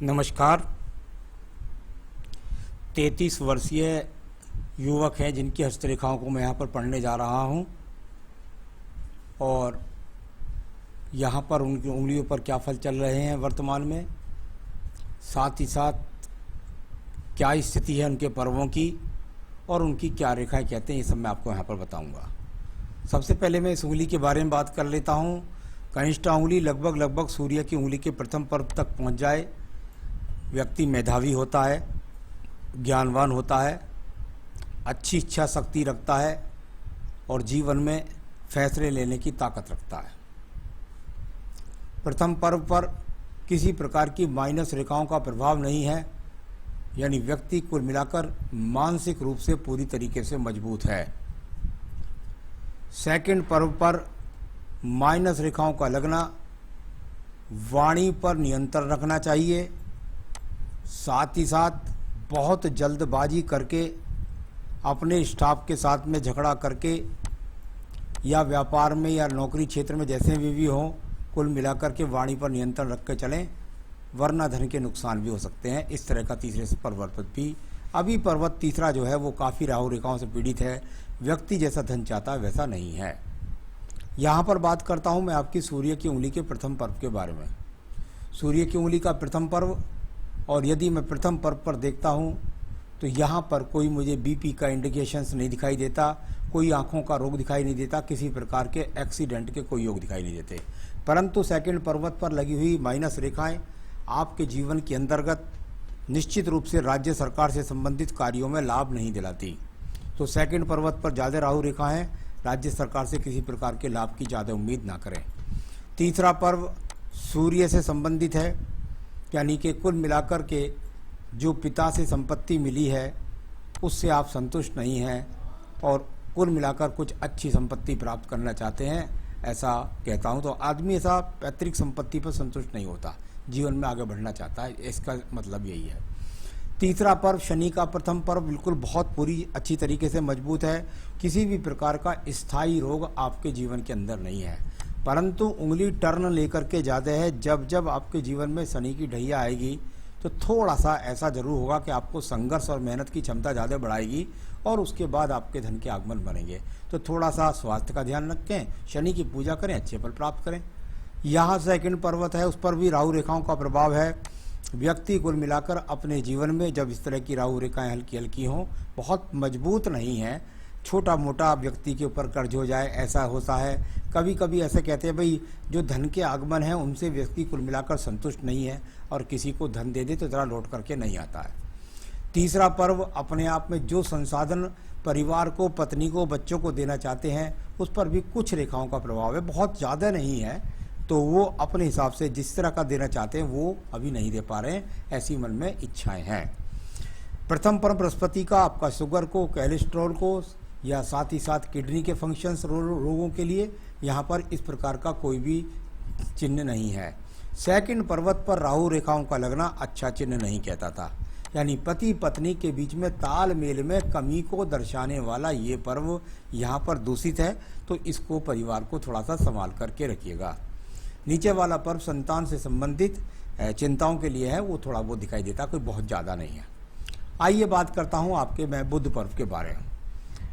नमस्कार। 33 वर्षीय युवक हैं जिनकी हस्तरेखाओं को मैं यहाँ पर पढ़ने जा रहा हूँ और यहाँ पर उनकी उंगलियों पर क्या फल चल रहे हैं वर्तमान में, साथ ही साथ क्या स्थिति है उनके पर्वों की और उनकी क्या रेखाएं कहते हैं, ये सब मैं आपको यहाँ पर बताऊँगा। सबसे पहले मैं इस उंगली के बारे में बात कर लेता हूँ। कनिष्ठा उंगली लगभग सूर्य की उंगली के प्रथम पर्व तक पहुँच जाए, व्यक्ति मेधावी होता है, ज्ञानवान होता है, अच्छी इच्छा शक्ति रखता है और जीवन में फैसले लेने की ताकत रखता है। प्रथम पर्व पर किसी प्रकार की माइनस रेखाओं का प्रभाव नहीं है, यानी व्यक्ति कुल मिलाकर मानसिक रूप से पूरी तरीके से मजबूत है। सेकंड पर्व पर माइनस रेखाओं का लगना, वाणी पर नियंत्रण रखना चाहिए, साथ ही साथ बहुत जल्दबाजी करके अपने स्टाफ के साथ में झगड़ा करके या व्यापार में या नौकरी क्षेत्र में जैसे भी हों, कुल मिलाकर के वाणी पर नियंत्रण रख के चलें, वरना धन के नुकसान भी हो सकते हैं। इस तरह का तीसरे से पर्वत पर भी अभी पर्वत तीसरा जो है वो काफ़ी राहु रेखाओं से पीड़ित है। व्यक्ति जैसा धन चाहता है वैसा नहीं है। यहाँ पर बात करता हूँ मैं आपकी सूर्य की उंगली के प्रथम पर्व के बारे में। सूर्य की उंगली का प्रथम पर्व, और यदि मैं प्रथम पर्व पर देखता हूँ तो यहाँ पर कोई मुझे बीपी का इंडिकेशंस नहीं दिखाई देता, कोई आँखों का रोग दिखाई नहीं देता, किसी प्रकार के एक्सीडेंट के कोई योग दिखाई नहीं देते। परंतु सेकंड पर्वत पर लगी हुई माइनस रेखाएं आपके जीवन के अंतर्गत निश्चित रूप से राज्य सरकार से संबंधित कार्यों में लाभ नहीं दिलाती। तो सेकंड पर्वत पर ज़्यादा राहु रेखा है, राज्य सरकार से किसी प्रकार के लाभ की ज़्यादा उम्मीद ना करें। तीसरा पर्व सूर्य से संबंधित है, यानी कि कुल मिलाकर के जो पिता से संपत्ति मिली है उससे आप संतुष्ट नहीं हैं और कुल मिलाकर कुछ अच्छी संपत्ति प्राप्त करना चाहते हैं, ऐसा कहता हूं। तो आदमी ऐसा पैतृक संपत्ति पर संतुष्ट नहीं होता, जीवन में आगे बढ़ना चाहता है, इसका मतलब यही है। तीसरा पर्व शनि का प्रथम पर्व बिल्कुल बहुत पूरी अच्छी तरीके से मजबूत है। किसी भी प्रकार का स्थायी रोग आपके जीवन के अंदर नहीं है, परंतु उंगली टर्न लेकर के ज़्यादा है। जब जब आपके जीवन में शनि की ढैया आएगी तो थोड़ा सा ऐसा जरूर होगा कि आपको संघर्ष और मेहनत की क्षमता ज़्यादा बढ़ाएगी और उसके बाद आपके धन के आगमन बनेंगे। तो थोड़ा सा स्वास्थ्य का ध्यान रखें, शनि की पूजा करें, अच्छे फल प्राप्त करें। यहाँ सेकंड पर्वत है, उस पर भी राहु रेखाओं का प्रभाव है। व्यक्ति कुल मिलाकर अपने जीवन में जब इस तरह की राहु रेखाएं हल्की हल्की हों, बहुत मजबूत नहीं है, छोटा मोटा व्यक्ति के ऊपर कर्ज हो जाए ऐसा होता है। कभी कभी ऐसे कहते हैं भाई जो धन के आगमन है उनसे व्यक्ति कुल मिलाकर संतुष्ट नहीं है और किसी को धन दे दे तो ज़रा लौट करके नहीं आता है। तीसरा पर्व अपने आप में जो संसाधन परिवार को, पत्नी को, बच्चों को देना चाहते हैं उस पर भी कुछ रेखाओं का प्रभाव है, बहुत ज़्यादा नहीं है। तो वो अपने हिसाब से जिस तरह का देना चाहते हैं वो अभी नहीं दे पा रहे हैं, ऐसी मन में इच्छाएं हैं। प्रथम पर्व बृहस्पति का आपका शुगर को, कोलेस्ट्रॉल को या साथ ही साथ किडनी के फंक्शंस रोगों के लिए यहाँ पर इस प्रकार का कोई भी चिन्ह नहीं है। सेकंड पर्वत पर राहु रेखाओं का लगना अच्छा चिन्ह नहीं कहता था, यानी पति पत्नी के बीच में तालमेल में कमी को दर्शाने वाला ये पर्व यहाँ पर दूषित है, तो इसको परिवार को थोड़ा सा संभाल करके रखिएगा। नीचे वाला पर्व संतान से संबंधित चिंताओं के लिए है, वो थोड़ा बहुत दिखाई देता, कोई बहुत ज़्यादा नहीं है। आइए बात करता हूँ आपके मैं बुध पर्व के बारे में।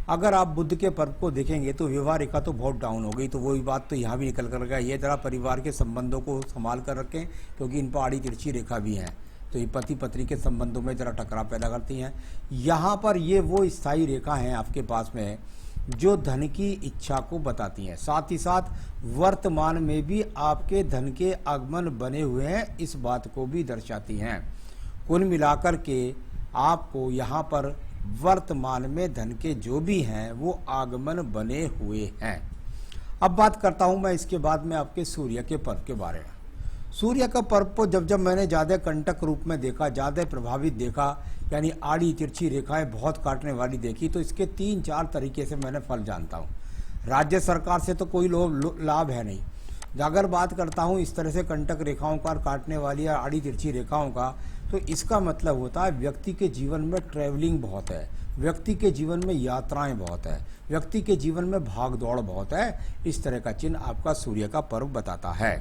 अगर आप बुध के पर्व को देखेंगे तो विवाह रेखा तो बहुत डाउन हो गई, तो वही बात तो यहाँ भी निकल कर गया। ये जरा परिवार के संबंधों को संभाल कर रखें, क्योंकि इन पर आड़ी तिरछी रेखा भी है, तो ये पति पत्नी के संबंधों में जरा टकराव पैदा करती हैं। यहाँ पर ये वो स्थायी रेखा हैं आपके पास में जो धन की इच्छा को बताती हैं, साथ ही साथ वर्तमान में भी आपके धन के आगमन बने हुए हैं, इस बात को भी दर्शाती हैं। कुल मिलाकर के आपको यहाँ पर वर्तमान में धन के जो भी हैं वो आगमन बने हुए हैं। अब बात करता हूँ मैं इसके बाद में आपके सूर्य के पर्व के बारे में। सूर्य का पर्व को जब मैंने ज़्यादा कंटक रूप में देखा, ज़्यादा प्रभावित देखा, यानी आड़ी तिरछी रेखाएं बहुत काटने वाली देखी, तो इसके 3-4 तरीके से मैंने फल जानता हूँ। राज्य सरकार से तो कोई लाभ है नहीं। अगर बात करता हूँ इस तरह से कंटक रेखाओं का काटने वाली या आड़ी तिरछी रेखाओं का, तो इसका मतलब होता है व्यक्ति के जीवन में ट्रैवलिंग बहुत है, व्यक्ति के जीवन में यात्राएं बहुत है, व्यक्ति के जीवन में भाग दौड़ बहुत है। इस तरह का चिन्ह आपका सूर्य का पर्व बताता है।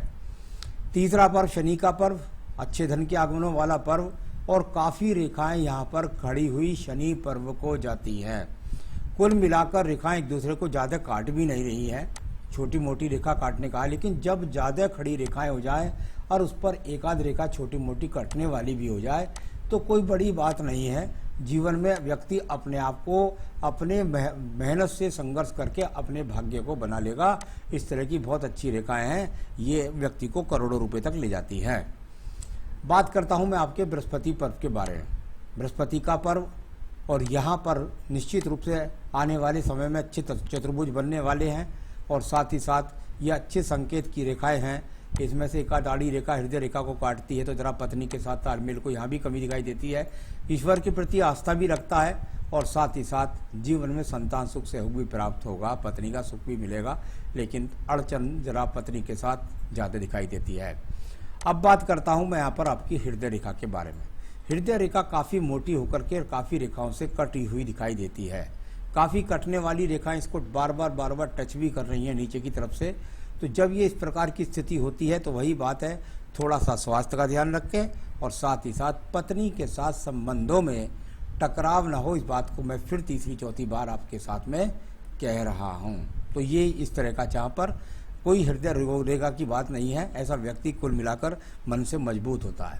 तीसरा पर्व शनि का पर्व, अच्छे धन के आगमनों वाला पर्व, और काफ़ी रेखाएं यहाँ पर खड़ी हुई शनि पर्व को जाती हैं। कुल मिलाकर रेखाएं एक दूसरे को ज़्यादा काट भी नहीं रही हैं, छोटी मोटी रेखा काटने का है, लेकिन जब ज़्यादा खड़ी रेखाएं हो जाए और उस पर एक आध रेखा छोटी मोटी कटने वाली भी हो जाए तो कोई बड़ी बात नहीं है। जीवन में व्यक्ति अपने आप को अपने मेहनत से संघर्ष करके अपने भाग्य को बना लेगा। इस तरह की बहुत अच्छी रेखाएं हैं, ये व्यक्ति को करोड़ों रुपए तक ले जाती हैं। बात करता हूं मैं आपके बृहस्पति पर्व के बारे में। बृहस्पति का पर्व, और यहाँ पर निश्चित रूप से आने वाले समय में अच्छे चतुर्भुज बनने वाले हैं, और साथ ही साथ ये अच्छे संकेत की रेखाएं हैं। इसमें से एक आड़ी रेखा हृदय रेखा को काटती है, तो जरा पत्नी के साथ तालमेल को यहाँ भी कमी दिखाई देती है। ईश्वर के प्रति आस्था भी रखता है, और साथ ही साथ जीवन में संतान सुख सहयोग भी प्राप्त होगा, पत्नी का सुख भी मिलेगा, लेकिन अड़चन जरा पत्नी के साथ ज़्यादा दिखाई देती है। अब बात करता हूँ मैं यहाँ पर आपकी हृदय रेखा के बारे में। हृदय रेखा काफ़ी मोटी होकर के काफ़ी रेखाओं से कटी हुई दिखाई देती है। काफ़ी कटने वाली रेखाएं इसको बार बार टच भी कर रही हैं नीचे की तरफ से। तो जब ये इस प्रकार की स्थिति होती है तो वही बात है, थोड़ा सा स्वास्थ्य का ध्यान रखें, और साथ ही साथ पत्नी के साथ संबंधों में टकराव ना हो। इस बात को मैं फिर तीसरी चौथी बार आपके साथ में कह रहा हूँ। तो ये इस तरह का, जहाँ पर कोई हृदय रेखा की बात नहीं है, ऐसा व्यक्ति कुल मिलाकर मन से मजबूत होता है।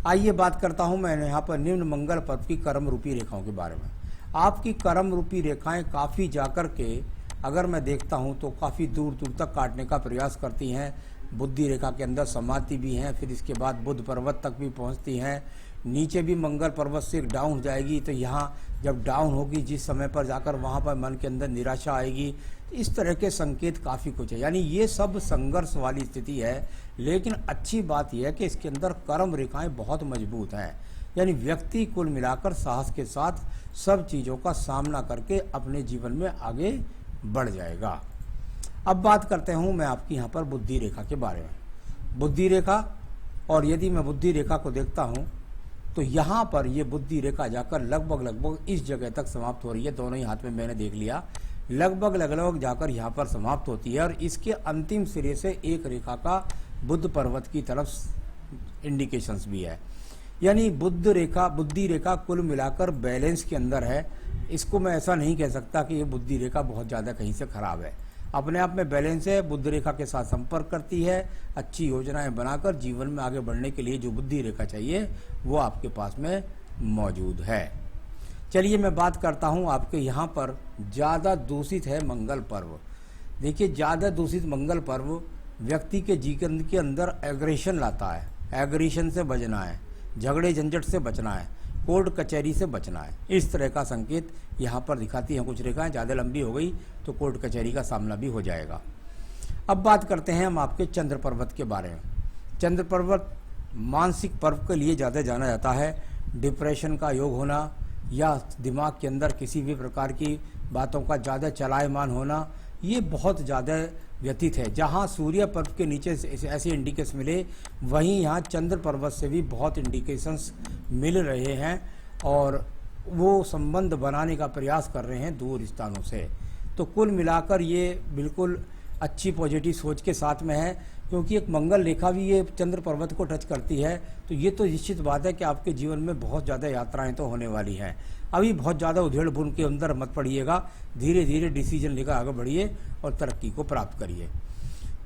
आइए बात करता हूँ मैं यहाँ पर निम्न मंगल पर्व की कर्म रूपी रेखाओं के बारे में। आपकी कर्म रूपी रेखाएं काफ़ी जाकर के, अगर मैं देखता हूं तो काफ़ी दूर दूर तक काटने का प्रयास करती हैं। बुद्धि रेखा के अंदर समाती भी हैं, फिर इसके बाद बुध पर्वत तक भी पहुंचती हैं। नीचे भी मंगल पर्वत से डाउन हो जाएगी, तो यहाँ जब डाउन होगी जिस समय पर जाकर वहाँ पर मन के अंदर निराशा आएगी। इस तरह के संकेत काफ़ी कुछ है, यानी ये सब संघर्ष वाली स्थिति है। लेकिन अच्छी बात यह है कि इसके अंदर कर्म रेखाएं बहुत मजबूत हैं, यानी व्यक्ति कुल मिलाकर साहस के साथ सब चीज़ों का सामना करके अपने जीवन में आगे बढ़ जाएगा। अब बात करते हूँ मैं आपकी यहाँ पर बुद्धि रेखा के बारे में। बुद्धि रेखा, और यदि मैं बुद्धि रेखा को देखता हूँ तो यहाँ पर ये बुद्धि रेखा जाकर लगभग इस जगह तक समाप्त हो रही है। दोनों ही हाथ में मैंने देख लिया, लगभग जाकर यहाँ पर समाप्त होती है, और इसके अंतिम सिरे से एक रेखा का बुध पर्वत की तरफ इंडिकेशंस भी है। यानी बुद्धि रेखा कुल मिलाकर बैलेंस के अंदर है। इसको मैं ऐसा नहीं कह सकता कि ये बुद्धि रेखा बहुत ज़्यादा कहीं से खराब है, अपने आप में बैलेंस है। बुद्ध रेखा के साथ संपर्क करती है, अच्छी योजनाएं बनाकर जीवन में आगे बढ़ने के लिए जो बुद्धि रेखा चाहिए वो आपके पास में मौजूद है। चलिए मैं बात करता हूं आपके यहाँ पर ज़्यादा दूषित है मंगल पर्व। देखिए, ज़्यादा दूषित मंगल पर्व व्यक्ति के जीवन के अंदर एग्रेशन लाता है। एग्रेशन से बचना है, झगड़े झंझट से बचना है, कोर्ट कचहरी से बचना है। इस तरह का संकेत यहाँ पर दिखाती हैं कुछ रेखाएं। ज़्यादा लंबी हो गई तो कोर्ट कचहरी का सामना भी हो जाएगा। अब बात करते हैं हम आपके चंद्र पर्वत के बारे में। चंद्र पर्वत मानसिक पर्व के लिए ज़्यादा जाना जाता है। डिप्रेशन का योग होना, या दिमाग के अंदर किसी भी प्रकार की बातों का ज़्यादा चलायमान होना, ये बहुत ज़्यादा व्यतीत है। जहाँ सूर्य पर्व के नीचे ऐसे इंडिकेशन मिले, वहीं यहाँ चंद्र पर्वत से भी बहुत इंडिकेशंस मिल रहे हैं, और वो संबंध बनाने का प्रयास कर रहे हैं दूर स्थानों से। तो कुल मिलाकर ये बिल्कुल अच्छी पॉजिटिव सोच के साथ में है, क्योंकि एक मंगल रेखा भी ये चंद्र पर्वत को टच करती है। तो ये तो निश्चित बात है कि आपके जीवन में बहुत ज़्यादा यात्राएं तो होने वाली हैं। अभी बहुत ज़्यादा उधेड़ बुन के अंदर मत पड़िएगा, धीरे धीरे डिसीजन लेकर आगे बढ़िए और तरक्की को प्राप्त करिए।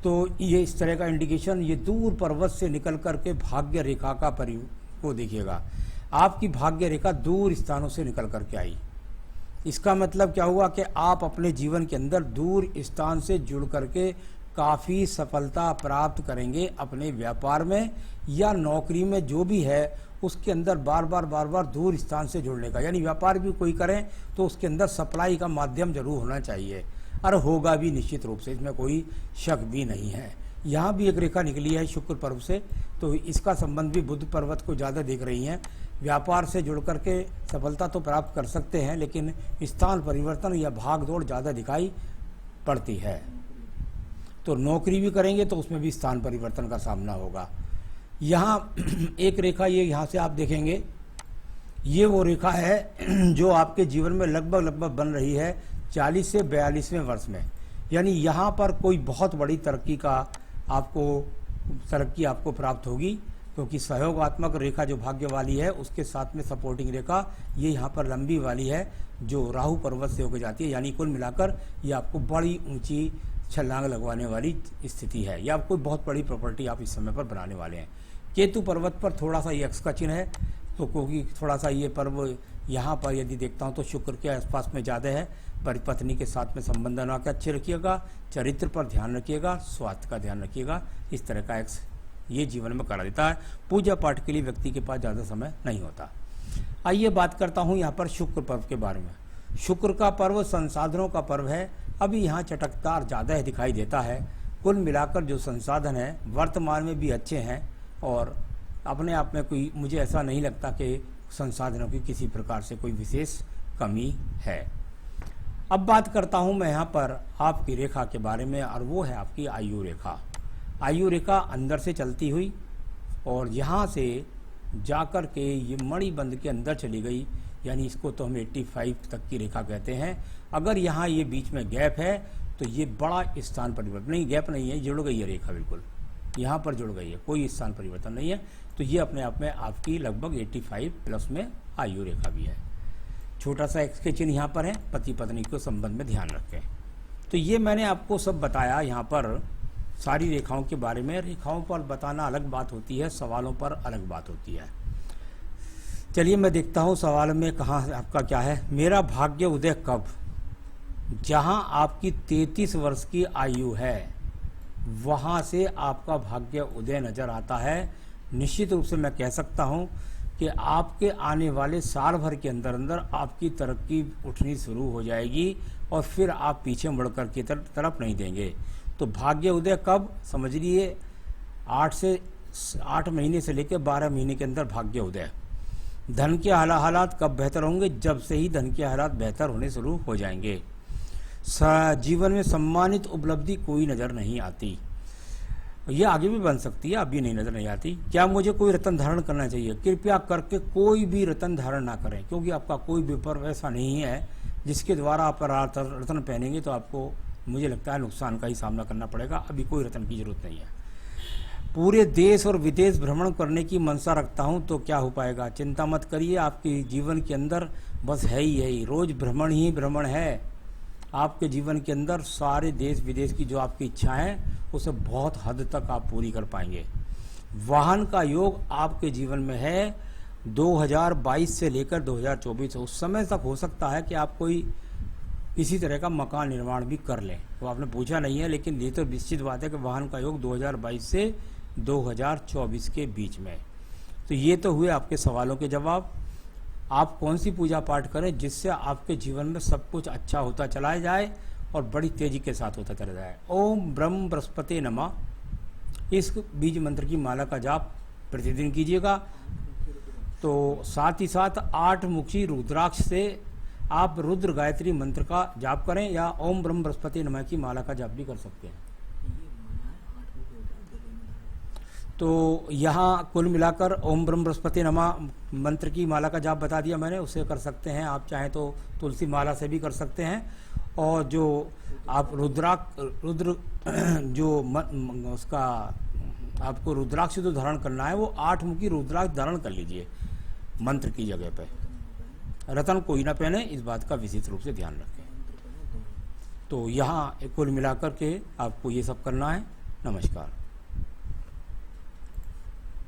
तो ये इस तरह का इंडिकेशन, ये दूर पर्वत से निकल करके भाग्य रेखा का को देखिएगा। आपकी भाग्य रेखा दूर स्थानों से निकल करके आई। इसका मतलब क्या हुआ कि आप अपने जीवन के अंदर दूर स्थान से जुड़ करके काफ़ी सफलता प्राप्त करेंगे अपने व्यापार में या नौकरी में, जो भी है उसके अंदर बार बार दूर स्थान से जुड़ने का। यानी व्यापार भी कोई करें तो उसके अंदर सप्लाई का माध्यम जरूर होना चाहिए, और होगा भी निश्चित रूप से, इसमें कोई शक भी नहीं है। यहाँ भी एक रेखा निकली है शुक्र पर्व से, तो इसका संबंध भी बुध पर्वत को ज़्यादा देख रही हैं। व्यापार से जुड़ करके सफलता तो प्राप्त कर सकते हैं, लेकिन स्थान परिवर्तन या भाग दौड़ ज़्यादा दिखाई पड़ती है। तो नौकरी भी करेंगे तो उसमें भी स्थान परिवर्तन का सामना होगा। यहाँ एक रेखा ये यहाँ से आप देखेंगे, ये वो रेखा है जो आपके जीवन में लगभग बन रही है 40 से 42वें वर्ष में। यानी यहाँ पर कोई बहुत बड़ी तरक्की आपको प्राप्त होगी। क्योंकि सहयोगात्मक रेखा जो भाग्य वाली है उसके साथ में सपोर्टिंग रेखा ये यहाँ पर लंबी वाली है जो राहु पर्वत से होकर जाती है, यानी कुल मिलाकर ये आपको बड़ी ऊंची छलांग लगवाने वाली स्थिति है। या कोई बहुत बड़ी प्रॉपर्टी आप इस समय पर बनाने वाले हैं। केतु पर्वत पर थोड़ा सा ये एक्स का चिन्ह है, तो क्योंकि थोड़ा सा ये पर्व यहाँ पर यदि देखता हूँ तो शुक्र के आसपास में ज़्यादा है। पत्नी के साथ में संबंध बना के अच्छे रखिएगा, चरित्र पर ध्यान रखिएगा, स्वास्थ्य का ध्यान रखिएगा। इस तरह का एक्स ये जीवन में करा देता है। पूजा पाठ के लिए व्यक्ति के पास ज़्यादा समय नहीं होता। आइए बात करता हूँ यहाँ पर शुक्र पर्व के बारे में। शुक्र का पर्व संसाधनों का पर्व है। अभी यहाँ चटकदार ज़्यादा दिखाई देता है। कुल मिलाकर जो संसाधन है वर्तमान में भी अच्छे हैं और अपने आप में कोई मुझे ऐसा नहीं लगता कि संसाधनों की किसी प्रकार से कोई विशेष कमी है। अब बात करता हूँ मैं यहाँ पर आपकी रेखा के बारे में, और वो है आपकी आयु रेखा। आयु रेखा अंदर से चलती हुई और यहाँ से जाकर के ये मणिबंध के अंदर चली गई, यानी इसको तो हम 85 तक की रेखा कहते हैं। अगर यहाँ ये बीच में गैप है तो ये बड़ा स्थान परिवर्तन नहीं, गैप नहीं है, जुड़ गई है रेखा, बिल्कुल यहाँ पर जुड़ गई है, कोई स्थान परिवर्तन नहीं है। तो ये अपने आप में आपकी लगभग 85 प्लस में आयु रेखा भी है। छोटा सा एक्स के चिन्ह यहाँ पर है, पति पत्नी को संबंध में ध्यान रखें। तो ये मैंने आपको सब बताया यहाँ पर सारी रेखाओं के बारे में। रेखाओं पर बताना अलग बात होती है, सवालों पर अलग बात होती है। चलिए मैं देखता हूँ सवाल में कहाँ आपका क्या है। मेरा भाग्य उदय कब? जहाँ आपकी 33 वर्ष की आयु है वहाँ से आपका भाग्य उदय नजर आता है। निश्चित रूप से मैं कह सकता हूँ कि आपके आने वाले साल भर के अंदर अंदर आपकी तरक्की उठनी शुरू हो जाएगी और फिर आप पीछे मुड़कर की तरफ नहीं देंगे। तो भाग्य उदय कब? समझ लिए 8 महीने से लेकर 12 महीने के अंदर भाग्य उदय। धन के हालात कब बेहतर होंगे? जब से ही धन के हालात बेहतर होने शुरू हो जाएंगे। जीवन में सम्मानित उपलब्धि कोई नज़र नहीं आती, ये आगे भी बन सकती है, अभी नहीं नजर नहीं आती। क्या मुझे कोई रत्न धारण करना चाहिए? कृपया करके कोई भी रत्न धारण ना करें, क्योंकि आपका कोई भी पर्व ऐसा नहीं है जिसके द्वारा आप रत्न पहनेंगे तो आपको मुझे लगता है नुकसान का ही सामना करना पड़ेगा। अभी कोई रत्न की जरूरत नहीं है। पूरे देश और विदेश भ्रमण करने की मनसा रखता हूं तो क्या हो पाएगा? चिंता मत करिए, आपके जीवन के अंदर बस है ही यही, रोज भ्रमण ही भ्रमण है। आपके जीवन के अंदर सारे देश विदेश की जो आपकी इच्छा है उसे बहुत हद तक आप पूरी कर पाएंगे। वाहन का योग आपके जीवन में है 2022 से लेकर 2024, उस समय तक हो सकता है कि आप कोई इसी तरह का मकान निर्माण भी कर लें। तो आपने पूछा नहीं है, लेकिन ये तो निश्चित बात है कि वाहन का योग 2022 से 2024 के बीच में। तो ये तो हुए आपके सवालों के जवाब। आप कौन सी पूजा पाठ करें जिससे आपके जीवन में सब कुछ अच्छा होता चला जाए और बड़ी तेजी के साथ होता चला जाए। ओम ब्रह्म बृहस्पति नमः, इस बीज मंत्र की माला का जाप प्रतिदिन कीजिएगा। तो साथ ही साथ 8 मुखी रुद्राक्ष से आप रुद्र गायत्री मंत्र का जाप करें या ओम ब्रह्म बृहस्पति नमः की माला का जाप भी कर सकते हैं। तो यहाँ कुल मिलाकर ओम ब्रह्म बृहस्पति नमः मंत्र की माला का जाप बता दिया मैंने, उससे कर सकते हैं। आप चाहें तो तुलसी माला से भी कर सकते हैं। और जो आप रुद्र जो उसका आपको रुद्राक्ष जो धारण करना है वो 8 मुखी रुद्राक्ष धारण कर लीजिए मंत्र की जगह पे। रतन कोई ना पहने, इस बात का विशेष रूप से ध्यान रखें। तो यहाँ कुल मिलाकर के आपको ये सब करना है। नमस्कार।